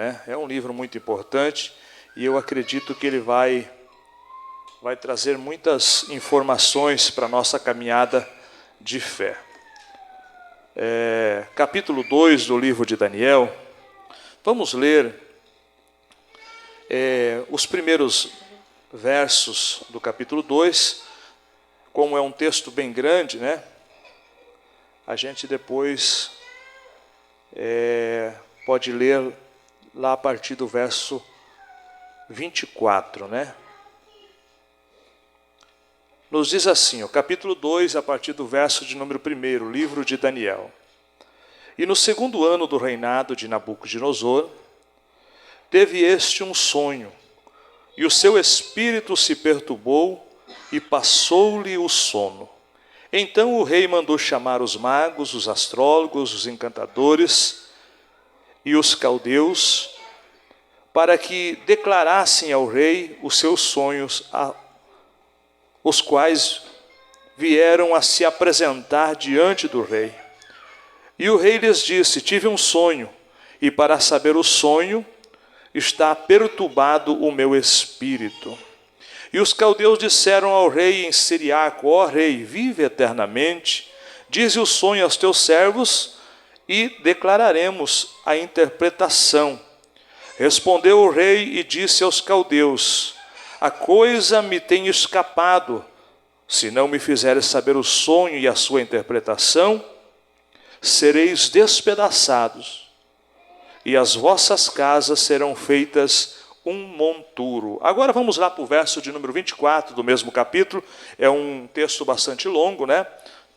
né? É um livro muito importante e eu acredito que ele vai trazer muitas informações para a nossa caminhada de fé. Capítulo 2 do livro de Daniel, vamos ler os primeiros versos do capítulo 2, como é um texto bem grande, né? A gente depois pode ler lá a partir do verso 24, né? Nos diz assim, o capítulo 2, a partir do verso de número 1, livro de Daniel. E no segundo ano do reinado de Nabucodonosor, teve este um sonho, e o seu espírito se perturbou, e passou-lhe o sono. Então o rei mandou chamar os magos, os astrólogos, os encantadores e os caldeus, para que declarassem ao rei os seus sonhos, os quais vieram a se apresentar diante do rei. E o rei lhes disse: tive um sonho, e para saber o sonho, está perturbado o meu espírito. E os caldeus disseram ao rei em Siriaco: ó rei, vive eternamente, dize o sonho aos teus servos, e declararemos a interpretação. Respondeu o rei e disse aos caldeus: a coisa me tem escapado, se não me fizeres saber o sonho e a sua interpretação, sereis despedaçados, e as vossas casas serão feitas um monturo. Agora vamos lá para o verso de número 24 do mesmo capítulo. É um texto bastante longo, né?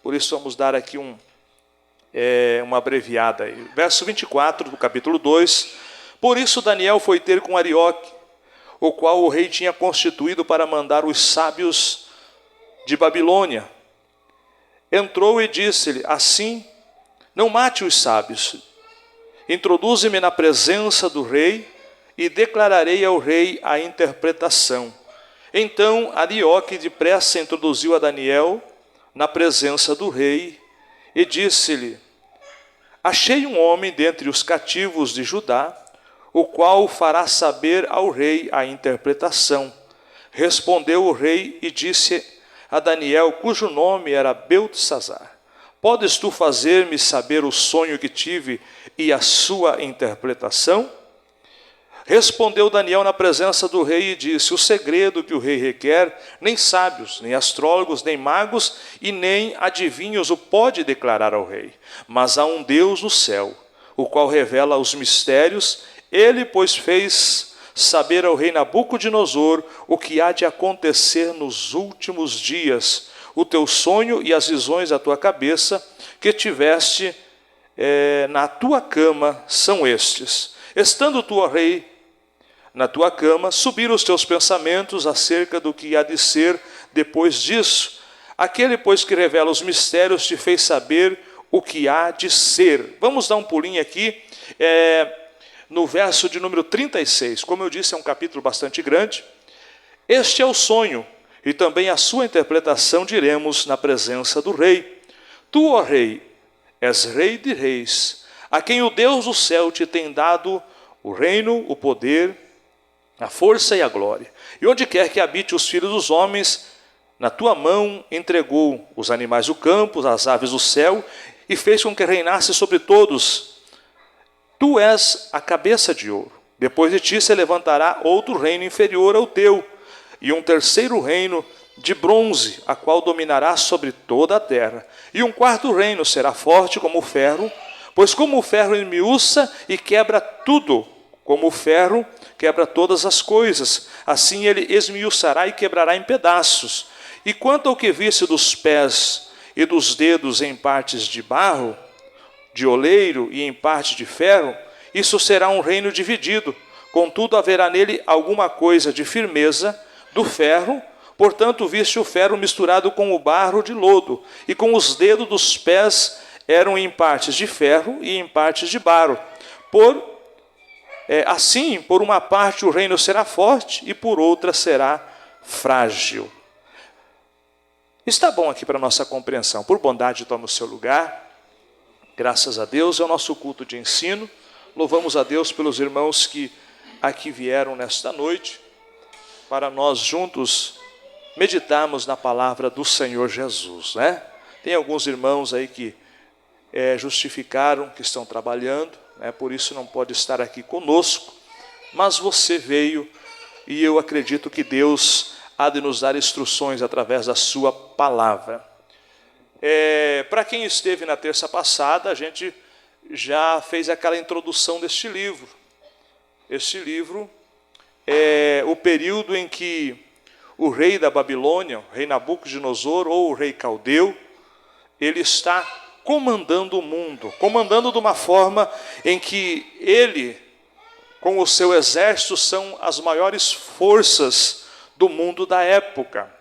Por isso vamos dar aqui uma abreviada aí. Verso 24 do capítulo 2. Por isso Daniel foi ter com Arioque, o qual o rei tinha constituído para mandar os sábios de Babilônia. Entrou e disse-lhe: assim, não mate os sábios. Introduze-me na presença do rei e declararei ao rei a interpretação. Então Arioque depressa introduziu a Daniel na presença do rei e disse-lhe: achei um homem dentre os cativos de Judá, o qual fará saber ao rei a interpretação. Respondeu o rei e disse a Daniel, cujo nome era Beltesazar: podes tu fazer-me saber o sonho que tive e a sua interpretação? Respondeu Daniel na presença do rei e disse: o segredo que o rei requer, nem sábios, nem astrólogos, nem magos e nem adivinhos o pode declarar ao rei. Mas há um Deus no céu, o qual revela os mistérios. Ele, pois, fez saber ao rei Nabucodonosor o que há de acontecer nos últimos dias. O teu sonho e as visões da tua cabeça que tiveste na tua cama são estes. Estando tu, ó rei, na tua cama, subiram os teus pensamentos acerca do que há de ser depois disso. Aquele, pois, que revela os mistérios te fez saber o que há de ser. Vamos dar um pulinho aqui no verso de número 36. Como eu disse, é um capítulo bastante grande. Este é o sonho, e também a sua interpretação diremos na presença do rei. Tu, ó rei, és rei de reis, a quem o Deus do céu te tem dado o reino, o poder, a força e a glória. E onde quer que habite os filhos dos homens, na tua mão entregou os animais do campo, as aves do céu, e fez com que reinasse sobre todos. Tu és a cabeça de ouro. Depois de ti se levantará outro reino inferior ao teu, e um terceiro reino de bronze, a qual dominará sobre toda a terra. E um quarto reino será forte como o ferro, pois como o ferro esmiuça e quebra tudo, como o ferro quebra todas as coisas, assim ele esmiuçará e quebrará em pedaços. E quanto ao que visse dos pés e dos dedos em partes de barro, de oleiro e em parte de ferro, isso será um reino dividido. Contudo, haverá nele alguma coisa de firmeza do ferro. Portanto, viste o ferro misturado com o barro de lodo, e com os dedos dos pés eram em partes de ferro e em partes de barro. Assim, por uma parte o reino será forte e por outra será frágil. Está bom aqui para a nossa compreensão. Por bondade, tome o seu lugar. Graças a Deus, é o nosso culto de ensino. louvamos a Deus pelos irmãos que aqui vieram nesta noite, para nós juntos meditarmos na palavra do Senhor Jesus, né? Tem alguns irmãos aí que justificaram que estão trabalhando, né? Por isso não pode estar aqui conosco, mas você veio e eu acredito que Deus há de nos dar instruções através da sua palavra. Para quem esteve na terça passada, a gente já fez aquela introdução deste livro. Este livro é o período em que o rei da Babilônia, o rei Nabucodonosor, ou o rei Caldeu, ele está comandando o mundo, comandando de uma forma em que ele, com o seu exército, são as maiores forças do mundo da época.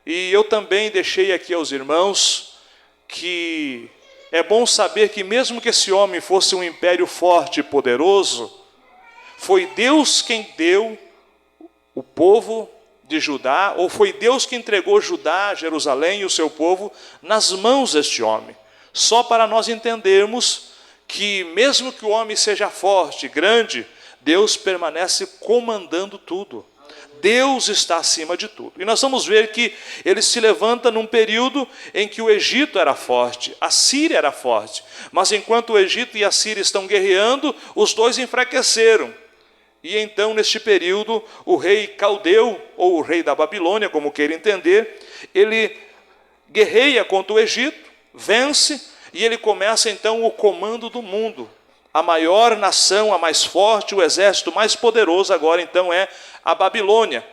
E eu também deixei aqui aos irmãos que é bom saber que mesmo que esse homem fosse um império forte e poderoso, foi Deus quem deu o povo de Judá, ou foi Deus que entregou Judá, Jerusalém e o seu povo nas mãos deste homem. Só para nós entendermos que mesmo que o homem seja forte, grande, Deus permanece comandando tudo. Deus está acima de tudo. E nós vamos ver que ele se levanta num período em que o Egito era forte, a Síria era forte. Mas enquanto o Egito e a Síria estão guerreando, os dois enfraqueceram. E então, neste período, o rei Caldeu, ou o rei da Babilônia, como queira entender, ele guerreia contra o Egito, vence, e ele começa então o comando do mundo. A maior nação, a mais forte, o exército mais poderoso agora então é a Babilônia.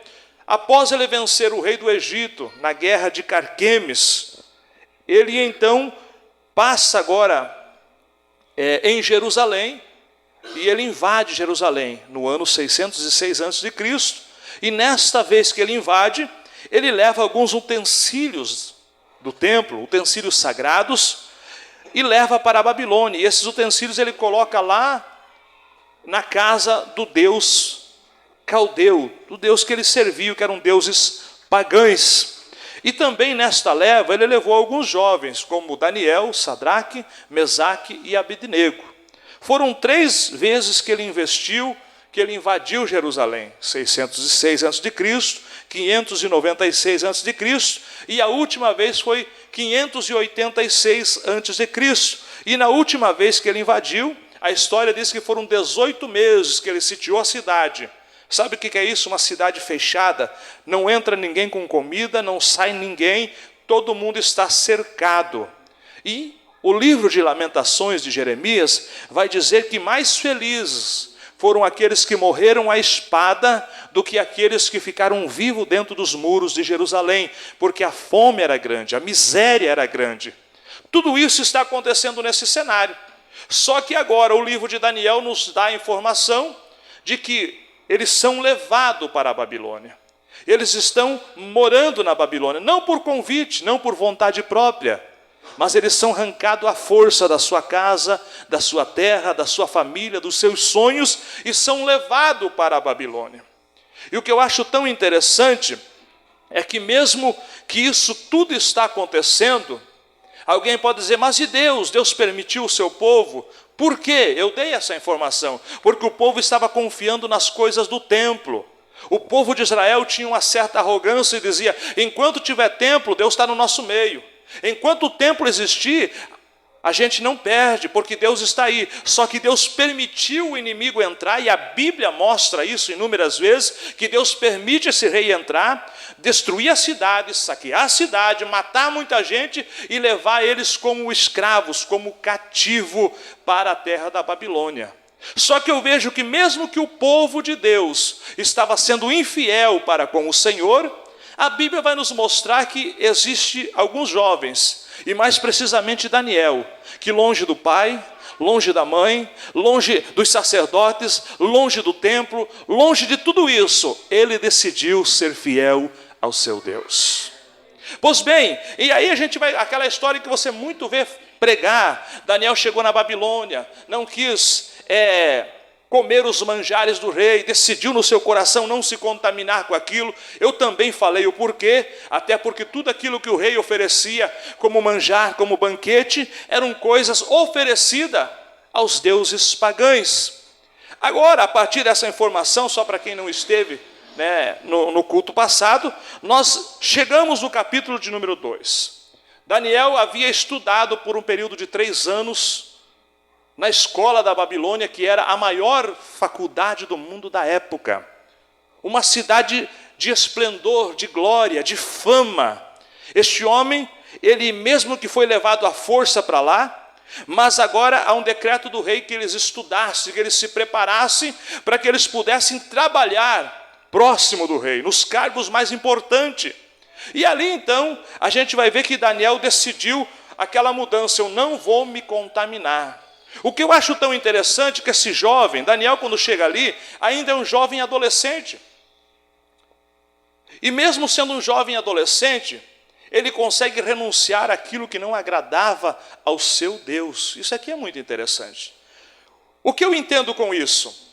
Após ele vencer o rei do Egito na guerra de Carquemes, ele então passa agora em Jerusalém, e ele invade Jerusalém no ano 606 a.C. E nesta vez que ele invade, ele leva alguns utensílios do templo, utensílios sagrados, e leva para a Babilônia. E esses utensílios ele coloca lá na casa do deus Caldeu, do deus que ele serviu, que eram deuses pagãos. E também nesta leva ele levou alguns jovens, como Daniel, Sadraque, Mesaque e Abednego. Foram 3 vezes que ele invadiu Jerusalém, 606 a.C., 596 a.C., e a última vez foi 586 a.C. E na última vez que ele invadiu, a história diz que foram 18 meses que ele sitiou a cidade. Sabe o que é isso? Uma cidade fechada, não entra ninguém com comida, não sai ninguém, todo mundo está cercado. E o livro de Lamentações de Jeremias vai dizer que mais felizes foram aqueles que morreram à espada do que aqueles que ficaram vivos dentro dos muros de Jerusalém, porque a fome era grande, a miséria era grande. Tudo isso está acontecendo nesse cenário. Só que agora o livro de Daniel nos dá a informação de que eles são levados para a Babilônia. Eles estão morando na Babilônia, não por convite, não por vontade própria, mas eles são arrancados à força da sua casa, da sua terra, da sua família, dos seus sonhos, e são levados para a Babilônia. E o que eu acho tão interessante é que mesmo que isso tudo está acontecendo, alguém pode dizer, mas e Deus? Deus permitiu o seu povo? Por quê? Eu dei essa informação. Porque o povo estava confiando nas coisas do templo. O povo de Israel tinha uma certa arrogância e dizia, enquanto tiver templo, Deus está no nosso meio. Enquanto o templo existir, a gente não perde, porque Deus está aí. Só que Deus permitiu o inimigo entrar, e a Bíblia mostra isso inúmeras vezes, que Deus permite esse rei entrar, destruir a cidade, saquear a cidade, matar muita gente e levar eles como escravos, como cativo para a terra da Babilônia. Só que eu vejo que mesmo que o povo de Deus estava sendo infiel para com o Senhor, a Bíblia vai nos mostrar que existe alguns jovens, e mais precisamente Daniel, que longe do pai, longe da mãe, longe dos sacerdotes, longe do templo, longe de tudo isso, ele decidiu ser fiel ao seu Deus. Pois bem, e aí a gente vai, aquela história que você muito vê pregar, Daniel chegou na Babilônia, não quis comer os manjares do rei, decidiu no seu coração não se contaminar com aquilo. Eu também falei o porquê, até porque tudo aquilo que o rei oferecia como manjar, como banquete, eram coisas oferecidas aos deuses pagãos. Agora, a partir dessa informação, só para quem não esteve no culto passado, nós chegamos no capítulo de número 2. Daniel havia estudado por um período de 3 anos na escola da Babilônia, que era a maior faculdade do mundo da época. Uma cidade de esplendor, de glória, de fama. Este homem, ele mesmo que foi levado à força para lá, mas agora há um decreto do rei que eles estudassem, que eles se preparassem para que eles pudessem trabalhar próximo do rei, nos cargos mais importantes. E ali então, a gente vai ver que Daniel decidiu aquela mudança: eu não vou me contaminar. O que eu acho tão interessante é que esse jovem, Daniel, quando chega ali, ainda é um jovem adolescente. E mesmo sendo um jovem adolescente, ele consegue renunciar àquilo que não agradava ao seu Deus. Isso aqui é muito interessante. O que eu entendo com isso?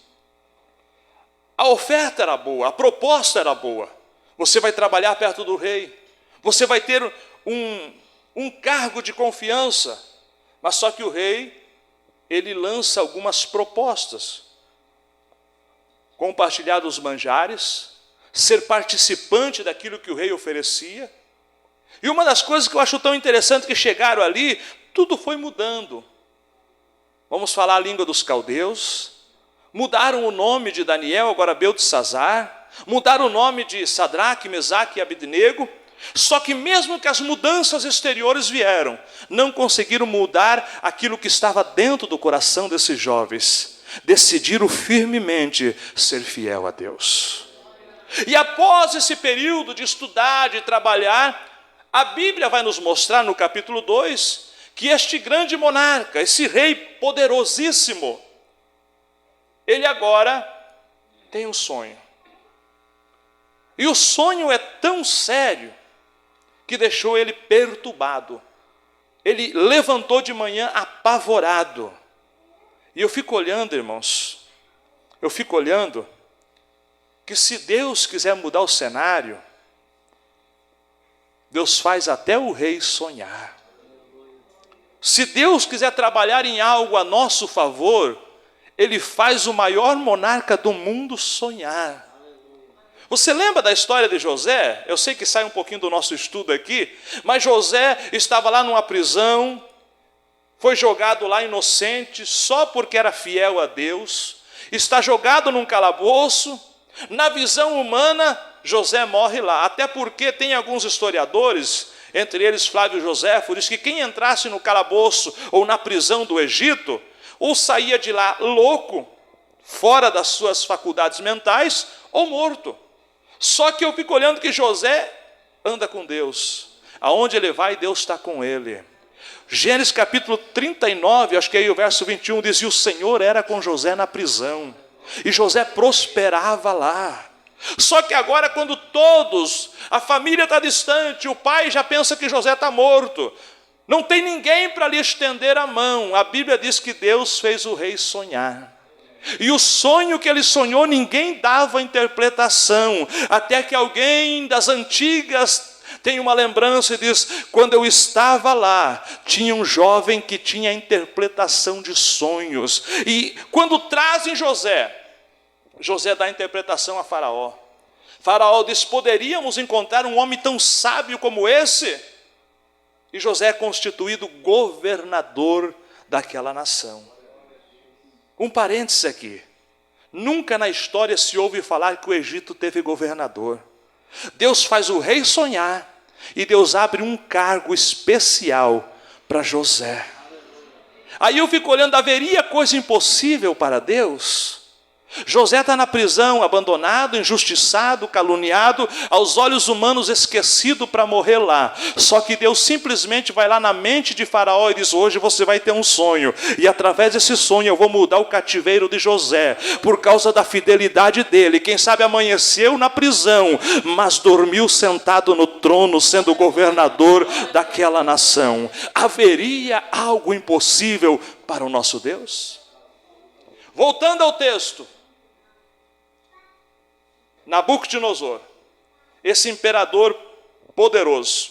A oferta era boa, a proposta era boa. Você vai trabalhar perto do rei, você vai ter um cargo de confiança, mas só que o rei, ele lança algumas propostas: compartilhar os manjares, ser participante daquilo que o rei oferecia. E uma das coisas que eu acho tão interessante, que chegaram ali, tudo foi mudando. Vamos falar a língua dos caldeus, mudaram o nome de Daniel, agora Beltesazar, mudaram o nome de Sadraque, Mesaque e Abednego. Só que mesmo que as mudanças exteriores vieram, não conseguiram mudar aquilo que estava dentro do coração desses jovens. Decidiram firmemente ser fiel a Deus. E após esse período de estudar, de trabalhar, a Bíblia vai nos mostrar no capítulo 2, que este grande monarca, esse rei poderosíssimo, ele agora tem um sonho. E o sonho é tão sério que deixou ele perturbado. Ele levantou de manhã apavorado. E eu fico olhando, irmãos, que se Deus quiser mudar o cenário, Deus faz até o rei sonhar. Se Deus quiser trabalhar em algo a nosso favor, Ele faz o maior monarca do mundo sonhar. Você lembra da história de José? Eu sei que sai um pouquinho do nosso estudo aqui, mas José estava lá numa prisão, foi jogado lá inocente, só porque era fiel a Deus, está jogado num calabouço. Na visão humana, José morre lá, até porque tem alguns historiadores, entre eles Flávio Joséfo, diz que quem entrasse no calabouço ou na prisão do Egito, ou saía de lá louco, fora das suas faculdades mentais, ou morto. Só que eu fico olhando que José anda com Deus. Aonde ele vai, Deus está com ele. Gênesis capítulo 39, acho que aí o verso 21 diz: e o Senhor era com José na prisão, e José prosperava lá. Só que agora, quando a família está distante, o pai já pensa que José está morto, não tem ninguém para lhe estender a mão. A Bíblia diz que Deus fez o rei sonhar. E o sonho que ele sonhou, ninguém dava interpretação, até que alguém das antigas tem uma lembrança e diz: quando eu estava lá, tinha um jovem que tinha interpretação de sonhos. E quando trazem José dá a interpretação a Faraó. Faraó diz: poderíamos encontrar um homem tão sábio como esse? E José é constituído governador daquela nação. Um parênteses aqui: nunca na história se ouve falar que o Egito teve governador. Deus faz o rei sonhar, e Deus abre um cargo especial para José. Aí eu fico olhando, haveria coisa impossível para Deus? José está na prisão, abandonado, injustiçado, caluniado, aos olhos humanos esquecido para morrer lá. Só que Deus simplesmente vai lá na mente de Faraó e diz: hoje você vai ter um sonho, e através desse sonho eu vou mudar o cativeiro de José, por causa da fidelidade dele. Quem sabe amanheceu na prisão, mas dormiu sentado no trono, sendo governador daquela nação. Haveria algo impossível para o nosso Deus? Voltando ao texto, Nabucodonosor, esse imperador poderoso,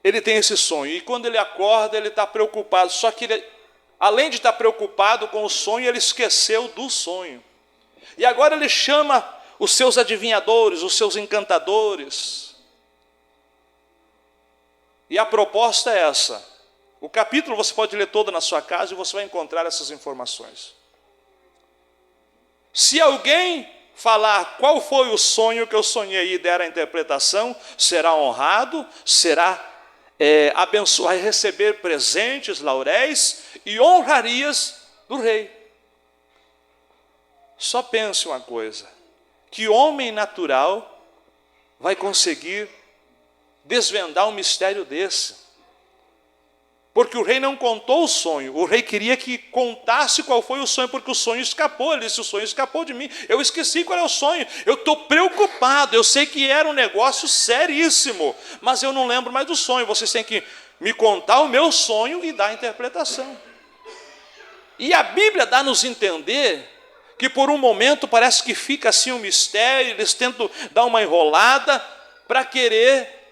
ele tem esse sonho. E quando ele acorda, ele está preocupado. Só que ele, além de estar preocupado com o sonho, ele esqueceu do sonho. E agora ele chama os seus adivinhadores, os seus encantadores. E a proposta é essa. O capítulo você pode ler todo na sua casa e você vai encontrar essas informações. Se alguém falar qual foi o sonho que eu sonhei e der a interpretação, será honrado, será abençoado, vai receber presentes, lauréis e honrarias do rei. Só pense uma coisa, que homem natural vai conseguir desvendar um mistério desse? Porque o rei não contou o sonho, o rei queria que contasse qual foi o sonho, porque o sonho escapou. Ele disse: o sonho escapou de mim, eu esqueci qual é o sonho, eu estou preocupado, eu sei que era um negócio seríssimo, mas eu não lembro mais do sonho, vocês têm que me contar o meu sonho e dar a interpretação. E a Bíblia dá-nos entender que por um momento parece que fica assim um mistério, eles tentam dar uma enrolada para querer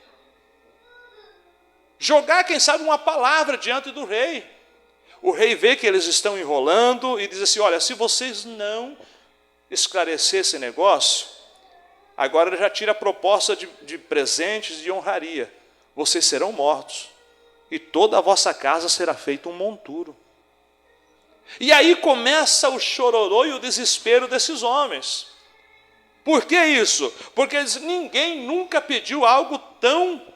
jogar, quem sabe, uma palavra diante do rei. O rei vê que eles estão enrolando e diz assim: olha, se vocês não esclarecer esse negócio, agora ele já tira a proposta de presentes de honraria. Vocês serão mortos e toda a vossa casa será feita um monturo. E aí começa o chororô e o desespero desses homens. Por que isso? Porque ninguém nunca pediu algo tão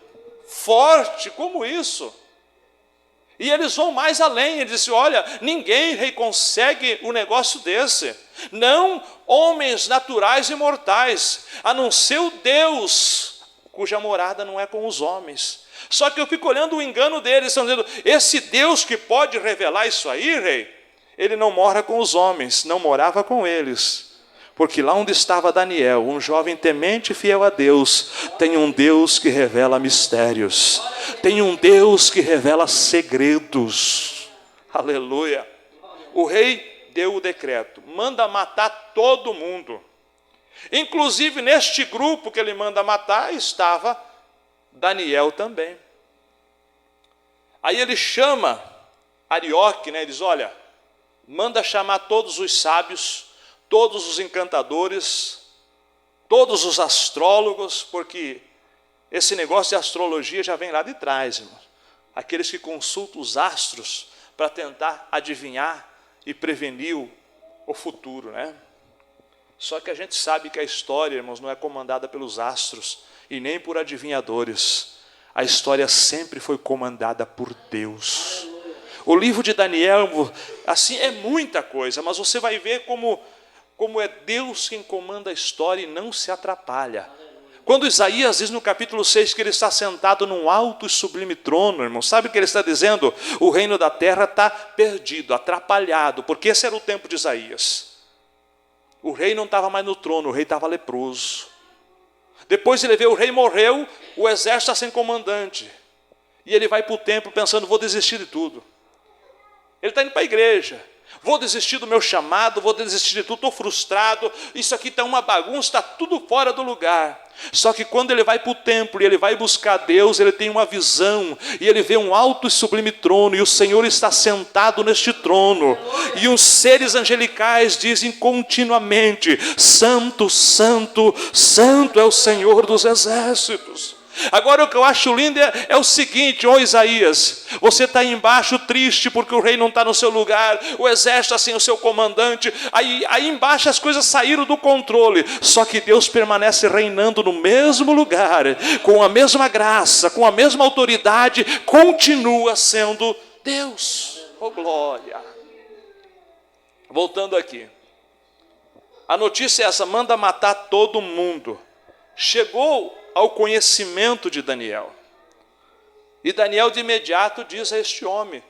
forte como isso. E eles vão mais além, eles dizem: olha, ninguém consegue um negócio desse, não homens naturais e mortais, a não ser o Deus cuja morada não é com os homens. Só que eu fico olhando o engano deles, estão dizendo: esse Deus que pode revelar isso aí, rei, ele não mora com os homens, não morava com eles. Porque lá onde estava Daniel, um jovem temente e fiel a Deus, tem um Deus que revela mistérios, tem um Deus que revela segredos. Aleluia. O rei deu o decreto, manda matar todo mundo. Inclusive neste grupo que ele manda matar estava Daniel também. Aí ele chama Arioque, né? Ele diz: olha, manda chamar todos os sábios, todos os encantadores, todos os astrólogos, porque esse negócio de astrologia já vem lá de trás, irmão. Aqueles que consultam os astros para tentar adivinhar e prevenir o futuro, né? Só que a gente sabe que a história, irmãos, não é comandada pelos astros e nem por adivinhadores. A história sempre foi comandada por Deus. O livro de Daniel, assim, é muita coisa, mas você vai ver como é Deus quem comanda a história e não se atrapalha. Quando Isaías diz no capítulo 6 que ele está sentado num alto e sublime trono, irmão, sabe o que ele está dizendo? O reino da terra está perdido, atrapalhado, porque esse era o tempo de Isaías. O rei não estava mais no trono, o rei estava leproso. Depois ele vê o rei morreu, o exército está sem comandante. E ele vai para o templo pensando: vou desistir de tudo. Ele está indo para a igreja: vou desistir do meu chamado, vou desistir de tudo, estou frustrado, isso aqui está uma bagunça, está tudo fora do lugar. Só que quando ele vai para o templo e ele vai buscar Deus, ele tem uma visão, e ele vê um alto e sublime trono, e o Senhor está sentado neste trono, e os seres angelicais dizem continuamente: santo, santo, santo é o Senhor dos exércitos. Agora o que eu acho lindo é o seguinte: ó Isaías, você está aí embaixo triste porque o rei não está no seu lugar, o exército está sem o seu comandante, aí embaixo as coisas saíram do controle, só que Deus permanece reinando no mesmo lugar, com a mesma graça, com a mesma autoridade, continua sendo Deus. Oh glória. Voltando aqui, a notícia é essa: manda matar todo mundo. Chegou ao conhecimento de Daniel. E Daniel de imediato diz a este homem: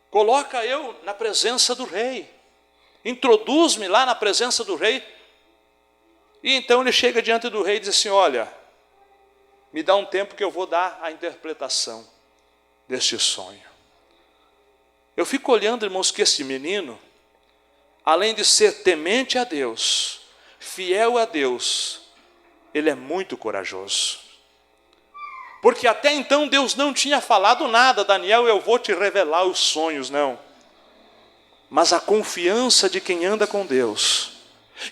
coloca eu na presença do rei, introduz-me lá na presença do rei. E então ele chega diante do rei e diz assim: olha, me dá um tempo que eu vou dar a interpretação deste sonho. Eu fico olhando, irmãos, que esse menino, além de ser temente a Deus, fiel a Deus, ele é muito corajoso. Porque até então Deus não tinha falado nada, Daniel, eu vou te revelar os sonhos, não. Mas a confiança de quem anda com Deus,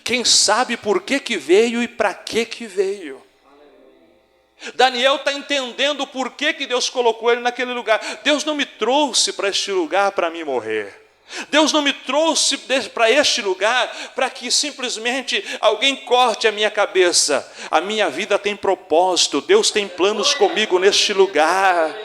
quem sabe por que veio e para que veio. Daniel está entendendo por que Deus colocou ele naquele lugar. Deus não me trouxe para este lugar para me morrer. Deus não me trouxe para este lugar para que simplesmente alguém corte a minha cabeça. A minha vida tem propósito, Deus tem planos comigo neste lugar.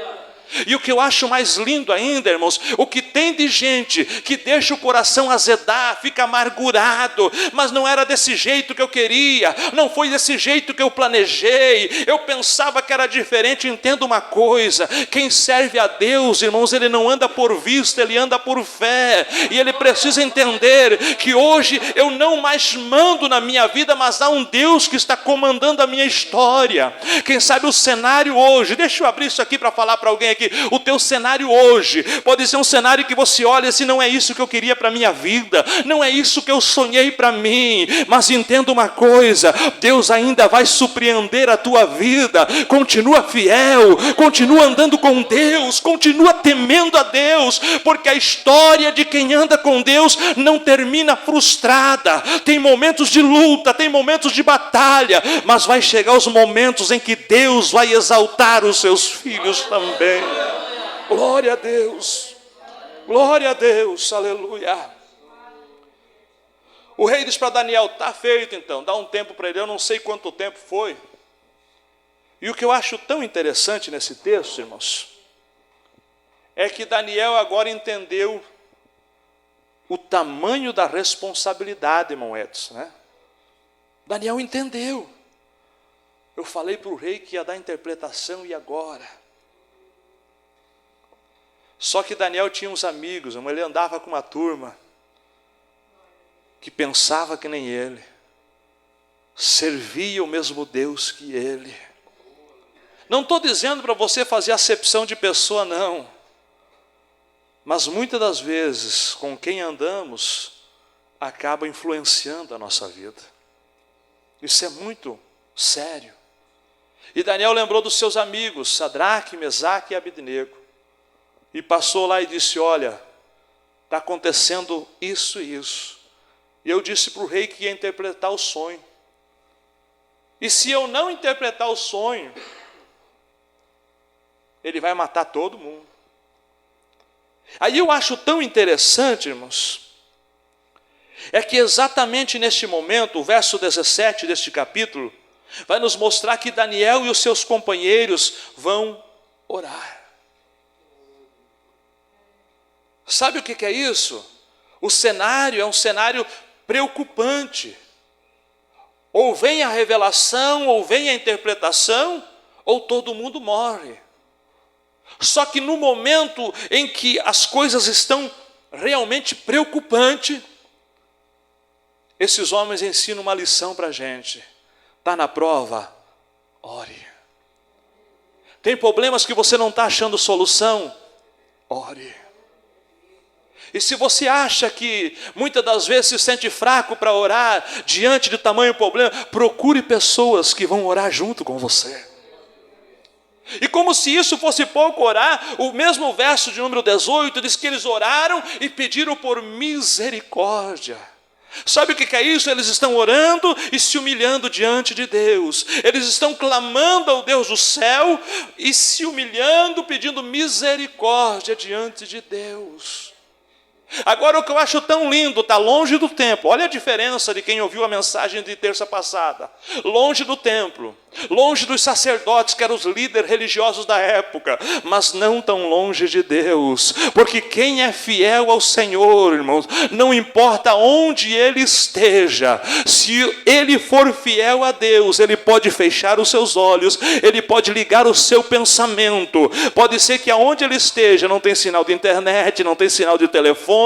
E o que eu acho mais lindo ainda, irmãos, o que tem de gente que deixa o coração azedar, fica amargurado, mas não era desse jeito que eu queria, não foi desse jeito que eu planejei, eu pensava que era diferente. Entenda uma coisa, quem serve a Deus, irmãos, ele não anda por vista, ele anda por fé, e ele precisa entender que hoje eu não mais mando na minha vida, mas há um Deus que está comandando a minha história. Quem sabe o cenário hoje, deixa eu abrir isso aqui para falar para alguém aqui. O teu cenário hoje pode ser um cenário que você olha assim, não é isso que eu queria para a minha vida, não é isso que eu sonhei para mim, mas entenda uma coisa, Deus ainda vai surpreender a tua vida. Continua fiel, continua andando com Deus, continua temendo a Deus, porque a história de quem anda com Deus não termina frustrada. Tem momentos de luta, tem momentos de batalha, mas vai chegar os momentos em que Deus vai exaltar os seus filhos também. Glória a Deus, aleluia. O rei diz para Daniel, está feito então, dá um tempo para ele, eu não sei quanto tempo foi. E o que eu acho tão interessante nesse texto, irmãos, é que Daniel agora entendeu o tamanho da responsabilidade, irmão Edson, né? Daniel entendeu. Eu falei para o rei que ia dar interpretação e agora? Só que Daniel tinha uns amigos, ele andava com uma turma que pensava que nem ele, servia o mesmo Deus que ele. Não estou dizendo para você fazer acepção de pessoa, não, mas muitas das vezes com quem andamos acaba influenciando a nossa vida. Isso é muito sério. E Daniel lembrou dos seus amigos, Sadraque, Mesaque e Abednego, e passou lá e disse, olha, está acontecendo isso e isso. E eu disse para o rei que ia interpretar o sonho. E se eu não interpretar o sonho, ele vai matar todo mundo. Aí eu acho tão interessante, irmãos, é que exatamente neste momento, o verso 17 deste capítulo, vai nos mostrar que Daniel e os seus companheiros vão orar. Sabe o que é isso? O cenário é um cenário preocupante. Ou vem a revelação, ou vem a interpretação, ou todo mundo morre. Só que no momento em que as coisas estão realmente preocupantes, esses homens ensinam uma lição para a gente. Está na prova? Ore. Tem problemas que você não está achando solução? Ore. E se você acha que muitas das vezes se sente fraco para orar diante de tamanho problema, procure pessoas que vão orar junto com você. E como se isso fosse pouco orar, o mesmo verso de número 18 diz que eles oraram e pediram por misericórdia. Sabe o que é isso? Eles estão orando e se humilhando diante de Deus. Eles estão clamando ao Deus do céu e se humilhando, pedindo misericórdia diante de Deus. Agora o que eu acho tão lindo, está longe do templo. Olha a diferença de quem ouviu a mensagem de terça passada. Longe do templo, longe dos sacerdotes, que eram os líderes religiosos da época, mas não tão longe de Deus. Porque quem é fiel ao Senhor, irmãos, não importa onde ele esteja, se ele for fiel a Deus, ele pode fechar os seus olhos, ele pode ligar o seu pensamento. Pode ser que aonde ele esteja não tem sinal de internet, não tem sinal de telefone,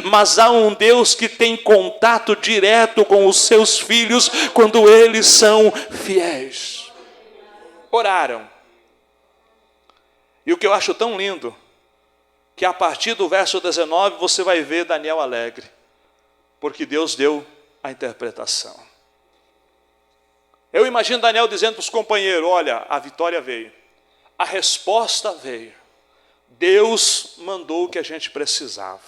mas há um Deus que tem contato direto com os seus filhos quando eles são fiéis. Oraram. E o que eu acho tão lindo, que a partir do verso 19 você vai ver Daniel alegre, porque Deus deu a interpretação. Eu imagino Daniel dizendo para os companheiros, olha, a vitória veio, a resposta veio. Deus mandou o que a gente precisava.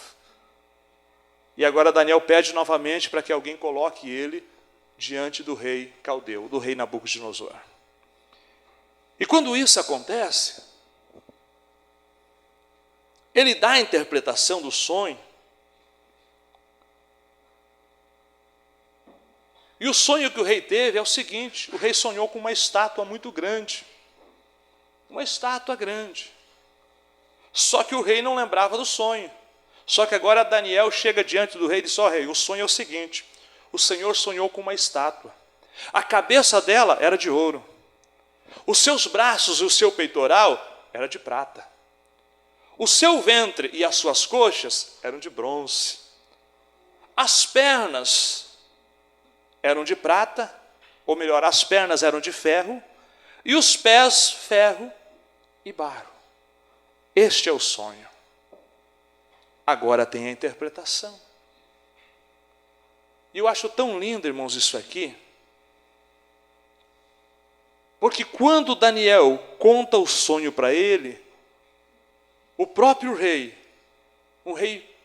E agora Daniel pede novamente para que alguém coloque ele diante do rei caldeu, do rei Nabucodonosor. E quando isso acontece, ele dá a interpretação do sonho. E o sonho que o rei teve é o seguinte: o rei sonhou com uma estátua muito grande. Uma estátua grande. Só que o rei não lembrava do sonho. Só que agora Daniel chega diante do rei e diz: ó rei, o sonho é o seguinte: o Senhor sonhou com uma estátua. A cabeça dela era de ouro. Os seus braços e o seu peitoral era de prata. O seu ventre e as suas coxas eram de bronze. As pernas eram de prata, ou melhor, as pernas eram de ferro, e os pés ferro e barro. Este é o sonho. Agora tem a interpretação. E eu acho tão lindo, irmãos, isso aqui, porque quando Daniel conta o sonho para ele, o próprio rei, um rei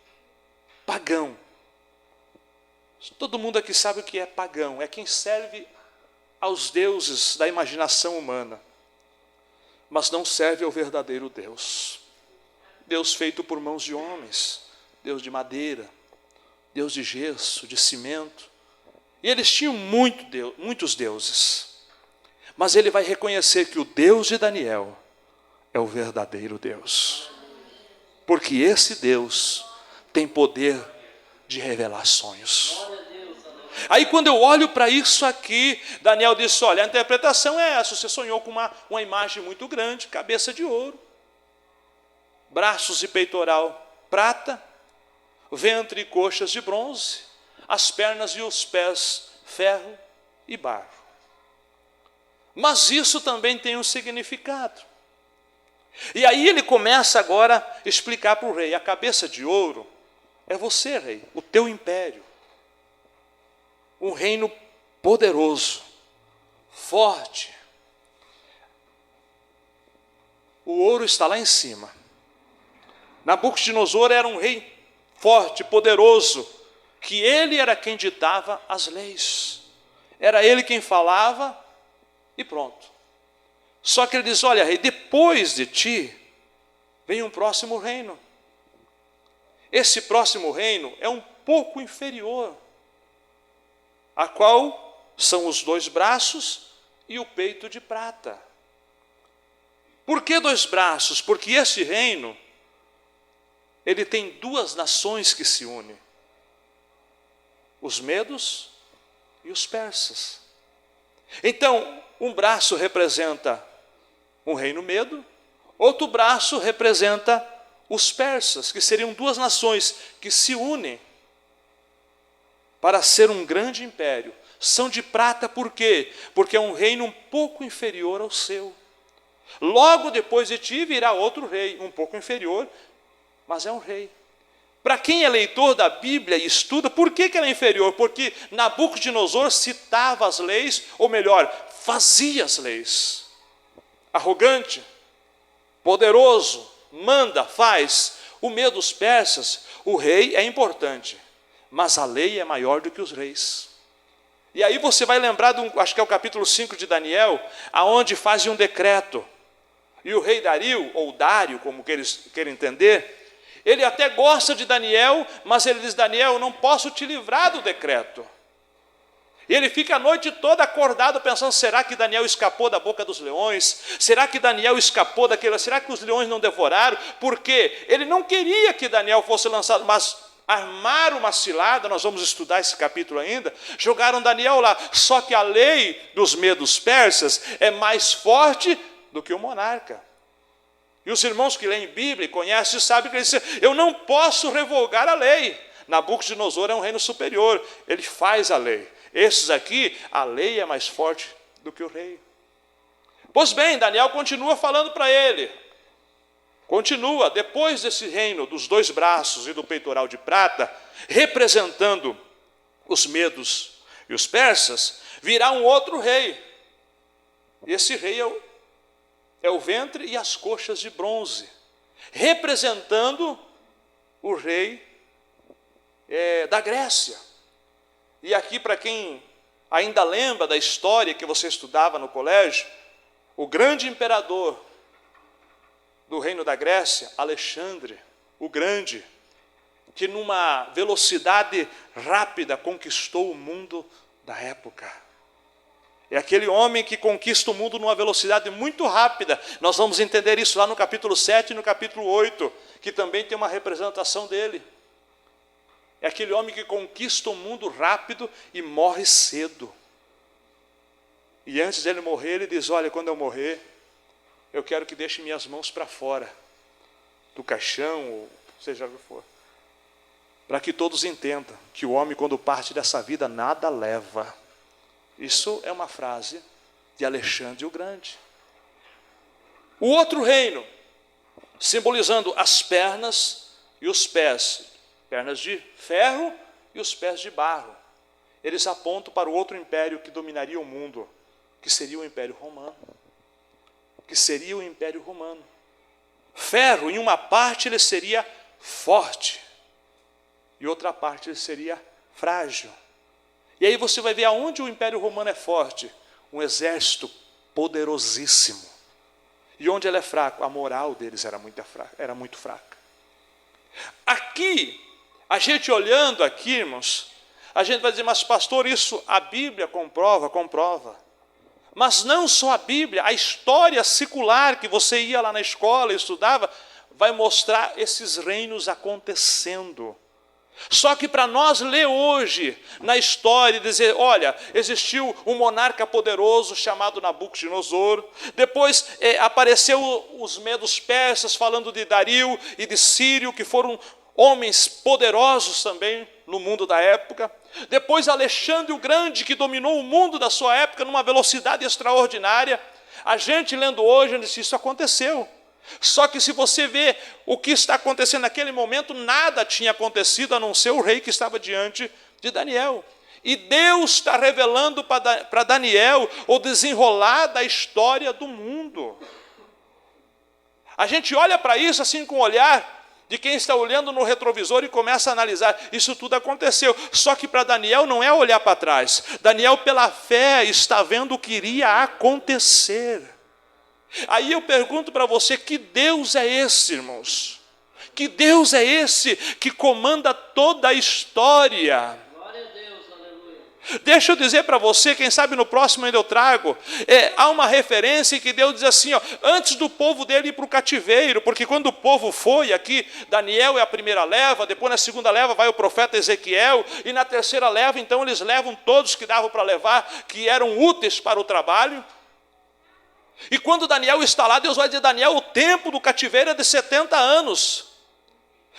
pagão, todo mundo aqui sabe o que é pagão, é quem serve aos deuses da imaginação humana, mas não serve ao verdadeiro Deus. Deus feito por mãos de homens, Deus de Deus de gesso, de cimento. E eles tinham muitos deuses. Mas ele vai reconhecer que o Deus de Daniel é o verdadeiro Deus. Porque esse Deus tem poder de revelar sonhos. Aí quando eu olho para isso aqui, Daniel disse: olha, a interpretação é essa. Você sonhou com uma imagem muito grande, cabeça de ouro, braços e peitoral prata, ventre e coxas de bronze, as pernas e os pés ferro e barro. Mas isso também tem um significado. E aí ele começa agora a explicar para o rei: a cabeça de ouro é você, rei, o teu império. Um reino poderoso, forte. O ouro está lá em cima. Nabucodonosor era um rei forte, poderoso, que ele era quem ditava as leis. Era ele quem falava e pronto. Só que ele diz: olha, rei, depois de ti vem um próximo reino. Esse próximo reino é um pouco inferior, a qual são os 2 braços e o peito de prata. Por que 2 braços? Porque esse reino, ele tem 2 nações que se unem: os medos e os persas. Então, um braço representa um reino medo, outro braço representa os persas, que seriam 2 nações que se unem para ser um grande império. São de prata por quê? Porque é um reino um pouco inferior ao seu. Logo depois de ti virá outro rei, um pouco inferior, mas é um rei. Para quem é leitor da Bíblia e estuda, por que ela é inferior? Porque Nabucodonosor citava as leis, ou melhor, fazia as leis. Arrogante, poderoso, manda, faz. O medo dos persas, o rei é importante, mas a lei é maior do que os reis. E aí você vai lembrar, acho que é o capítulo 5 de Daniel, aonde fazem um decreto. E o rei Dario, ou Dário, como eles querem entender, ele até gosta de Daniel, mas ele diz: Daniel, eu não posso te livrar do decreto. E ele fica a noite toda acordado pensando: será que Daniel escapou da boca dos leões? Será que Daniel escapou daquilo? Será que os leões não devoraram? Porque ele não queria que Daniel fosse lançado, mas armaram uma cilada, nós vamos estudar esse capítulo ainda, jogaram Daniel lá. Só que a lei dos medos persas é mais forte do que o monarca. E os irmãos que leem Bíblia e conhecem sabem que ele diz: eu não posso revogar a lei. Nabucodonosor é um reino superior, ele faz a lei. Esses aqui, a lei é mais forte do que o rei. Pois bem, Daniel continua falando para ele. Continua, depois desse reino dos 2 braços e do peitoral de prata, representando os medos e os persas, virá um outro rei. E esse rei é o ventre e as coxas de bronze, representando o rei da Grécia. E aqui, para quem ainda lembra da história que você estudava no colégio, o grande imperador do reino da Grécia, Alexandre o Grande, que numa velocidade rápida conquistou o mundo da época. É aquele homem que conquista o mundo numa velocidade muito rápida. Nós vamos entender isso lá no capítulo 7 e no capítulo 8, que também tem uma representação dele. É aquele homem que conquista o mundo rápido e morre cedo. E antes dele morrer, ele diz: olha, quando eu morrer, eu quero que deixe minhas mãos para fora do caixão, ou seja o que for, para que todos entendam que o homem, quando parte dessa vida, nada leva. Isso é uma frase de Alexandre o Grande. O outro reino, simbolizando as pernas e os pés, pernas de ferro e os pés de barro, eles apontam para o outro império que dominaria o mundo, que seria o Império Romano. Ferro, em uma parte ele seria forte, e outra parte ele seria frágil. E aí você vai ver aonde o Império Romano é forte: um exército poderosíssimo. E onde ele é fraco? A moral deles era muito fraca. Aqui, a gente olhando aqui, irmãos, a gente vai dizer: mas pastor, isso a Bíblia comprova. Mas não só a Bíblia, a história secular que você ia lá na escola e estudava, vai mostrar esses reinos acontecendo. Só que para nós ler hoje na história e dizer: olha, existiu um monarca poderoso chamado Nabucodonosor, depois apareceu os medos persas falando de Dario e de Sírio, que foram homens poderosos também no mundo da época. Depois Alexandre o Grande, que dominou o mundo da sua época numa velocidade extraordinária. A gente lendo hoje, isso aconteceu. Só que se você vê o que está acontecendo naquele momento, nada tinha acontecido a não ser o rei que estava diante de Daniel. E Deus está revelando para Daniel o desenrolar da história do mundo. A gente olha para isso assim com o olhar de quem está olhando no retrovisor e começa a analisar: isso tudo aconteceu. Só que para Daniel não é olhar para trás. Daniel, pela fé, está vendo o que iria acontecer. Aí eu pergunto para você: que Deus é esse, irmãos? Que Deus é esse que comanda toda a história? Glória a Deus, aleluia. Deixa eu dizer para você, quem sabe no próximo ainda eu trago, há uma referência que Deus diz assim, antes do povo dele ir para o cativeiro, porque quando o povo foi aqui, Daniel é a primeira leva, depois na segunda leva vai o profeta Ezequiel, e na terceira leva, então eles levam todos que davam para levar, que eram úteis para o trabalho. E quando Daniel está lá, Deus vai dizer: Daniel, o tempo do cativeiro é de 70 anos.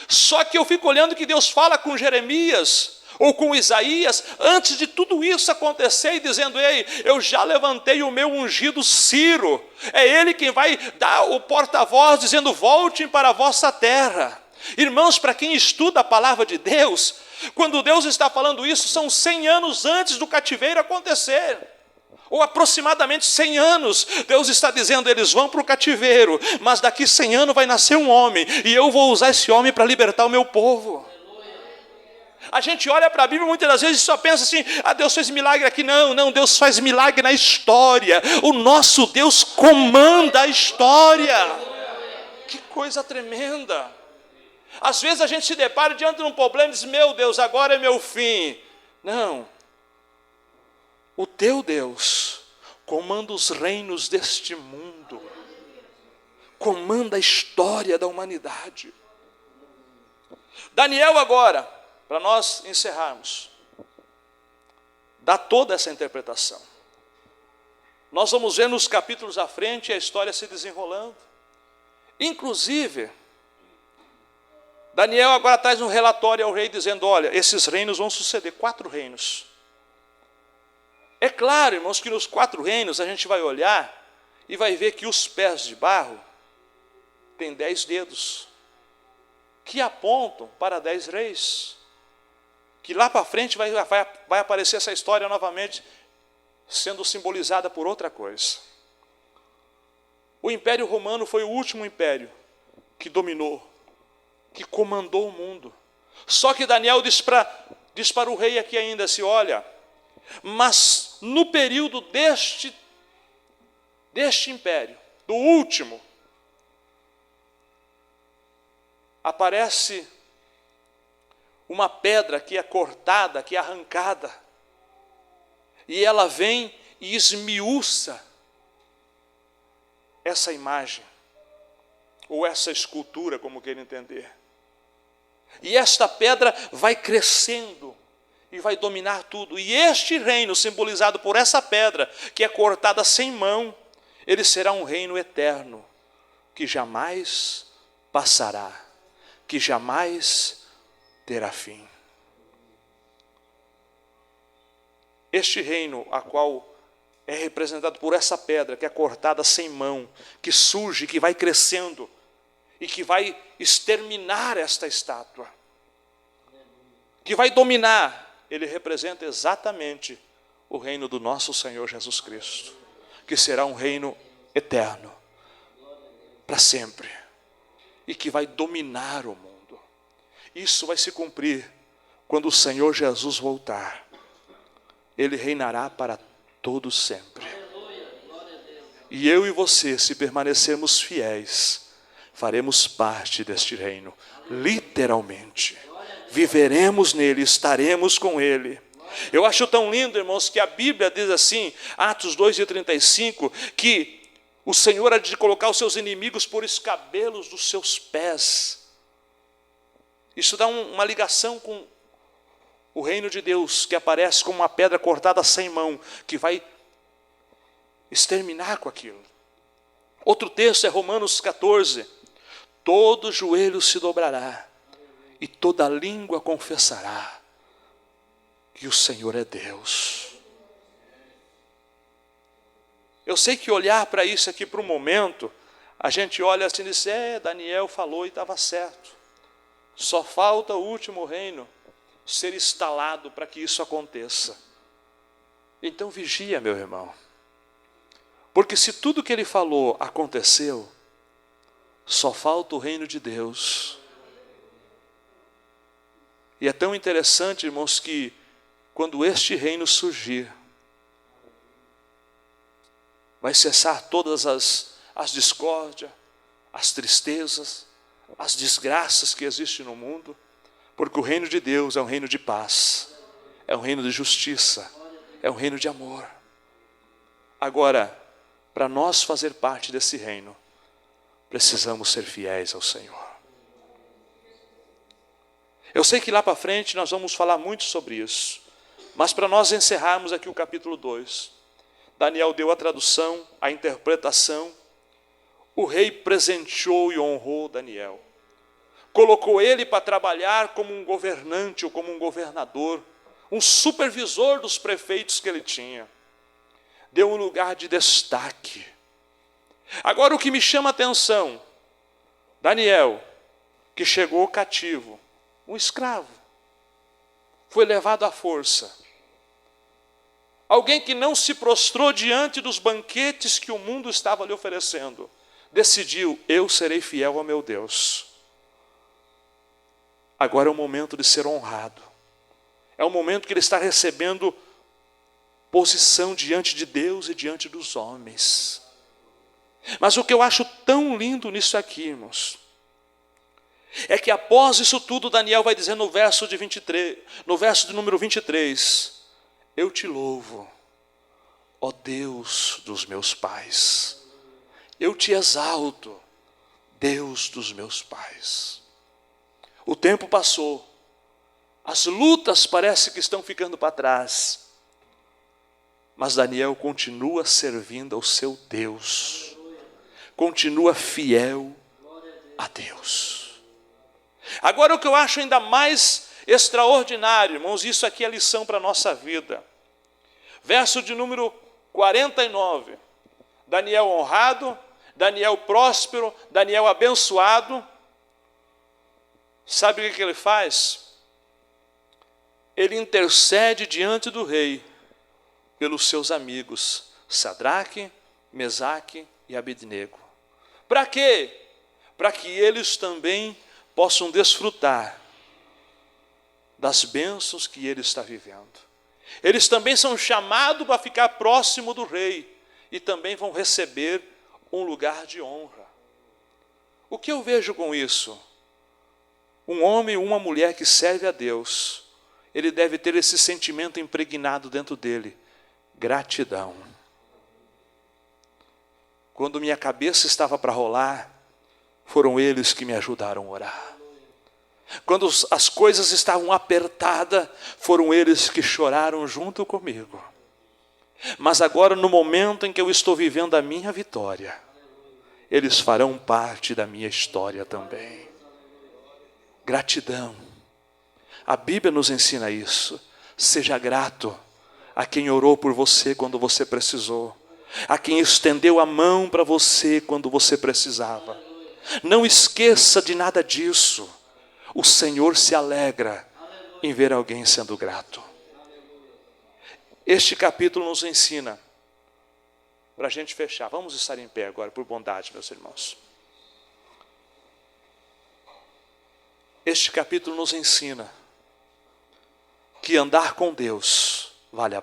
Só que eu fico olhando que Deus fala com Jeremias, ou com Isaías, antes de tudo isso acontecer, e dizendo: ei, eu já levantei o meu ungido Ciro. É ele quem vai dar o porta-voz, dizendo: voltem para a vossa terra. Irmãos, para quem estuda a palavra de Deus, quando Deus está falando isso, são 100 anos antes do cativeiro acontecer. Ou aproximadamente 100 anos, Deus está dizendo: eles vão para o cativeiro, mas daqui 100 anos vai nascer um homem, e eu vou usar esse homem para libertar o meu povo. A gente olha para a Bíblia muitas das vezes e só pensa assim: Deus fez milagre aqui. Não, Deus faz milagre na história. O nosso Deus comanda a história. Que coisa tremenda. Às vezes a gente se depara diante de um problema e diz: meu Deus, agora é meu fim. Não. O teu Deus comanda os reinos deste mundo, comanda a história da humanidade. Daniel agora, para nós encerrarmos, dá toda essa interpretação. Nós vamos ver nos capítulos à frente a história se desenrolando. Inclusive, Daniel agora traz um relatório ao rei dizendo: olha, esses reinos vão suceder, 4 reinos. É claro, irmãos, que nos 4 reinos a gente vai olhar e vai ver que os pés de barro têm 10 dedos, que apontam para 10 reis. Que lá para frente vai aparecer essa história novamente, sendo simbolizada por outra coisa. O Império Romano foi o último império que dominou, que comandou o mundo. Só que Daniel diz para o rei aqui ainda assim, olha, mas no período deste império, do último, aparece uma pedra que é cortada, que é arrancada, e ela vem e esmiuça essa imagem, ou essa escultura, como queira entender. E esta pedra vai crescendo e vai dominar tudo. E este reino, simbolizado por essa pedra, que é cortada sem mão, ele será um reino eterno, que jamais passará, que jamais terá fim. Este reino, a qual é representado por essa pedra, que é cortada sem mão, que surge, que vai crescendo, e que vai exterminar esta estátua, que vai dominar, ele representa exatamente o reino do nosso Senhor Jesus Cristo, que será um reino eterno, para sempre, e que vai dominar o mundo. Isso vai se cumprir quando o Senhor Jesus voltar. Ele reinará para todo sempre. E eu e você, se permanecermos fiéis, faremos parte deste reino, literalmente. Viveremos nele, estaremos com ele. Eu acho tão lindo, irmãos, que a Bíblia diz assim, Atos 2:35, que o Senhor há de colocar os seus inimigos por escabelos dos seus pés. Isso dá uma ligação com o reino de Deus, que aparece como uma pedra cortada sem mão, que vai exterminar com aquilo. Outro texto é Romanos 14. Todo joelho se dobrará e toda língua confessará que o Senhor é Deus. Eu sei que olhar para isso aqui por um momento, a gente olha assim e diz, Daniel falou e estava certo. Só falta o último reino ser instalado para que isso aconteça. Então vigia, meu irmão. Porque se tudo que ele falou aconteceu, só falta o reino de Deus. E é tão interessante, irmãos, que quando este reino surgir, vai cessar todas as discórdias, as tristezas, as desgraças que existem no mundo, porque o reino de Deus é um reino de paz, é um reino de justiça, é um reino de amor. Agora, para nós fazer parte desse reino, precisamos ser fiéis ao Senhor. Eu sei que lá para frente nós vamos falar muito sobre isso, mas para nós encerrarmos aqui o capítulo 2, Daniel deu a tradução, a interpretação, o rei presenteou e honrou Daniel, colocou ele para trabalhar como um governante ou como um governador, um supervisor dos prefeitos que ele tinha, deu um lugar de destaque. Agora o que me chama a atenção, Daniel, que chegou cativo, um escravo, foi levado à força, alguém que não se prostrou diante dos banquetes que o mundo estava lhe oferecendo, decidiu, eu serei fiel ao meu Deus. Agora é o momento de ser honrado, é o momento que ele está recebendo posição diante de Deus e diante dos homens. Mas o que eu acho tão lindo nisso aqui, irmãos, é que após isso tudo, Daniel vai dizer no verso de número 23, eu te louvo, ó Deus dos meus pais, eu te exalto, Deus dos meus pais. O tempo passou, as lutas parece que estão ficando para trás, mas Daniel continua servindo ao seu Deus, continua fiel a Deus. Agora o que eu acho ainda mais extraordinário, irmãos, isso aqui é lição para a nossa vida. Verso de número 49, Daniel honrado, Daniel próspero, Daniel abençoado. Sabe o que ele faz? Ele intercede diante do rei pelos seus amigos, Sadraque, Mesaque e Abednego. Para quê? Para que eles também possam desfrutar das bênçãos que ele está vivendo. Eles também são chamados para ficar próximo do rei e também vão receber um lugar de honra. O que eu vejo com isso? Um homem ou uma mulher que serve a Deus, ele deve ter esse sentimento impregnado dentro dele: gratidão. Quando minha cabeça estava para rolar, foram eles que me ajudaram a orar. Quando as coisas estavam apertadas, foram eles que choraram junto comigo. Mas agora, no momento em que eu estou vivendo a minha vitória, eles farão parte da minha história também. Gratidão. A Bíblia nos ensina isso. Seja grato a quem orou por você quando você precisou, a quem estendeu a mão para você quando você precisava. Não esqueça de nada disso. O Senhor se alegra em ver alguém sendo grato. Este capítulo nos ensina, para a gente fechar, vamos estar em pé agora, por bondade, meus irmãos. Este capítulo nos ensina que andar com Deus vale a pena.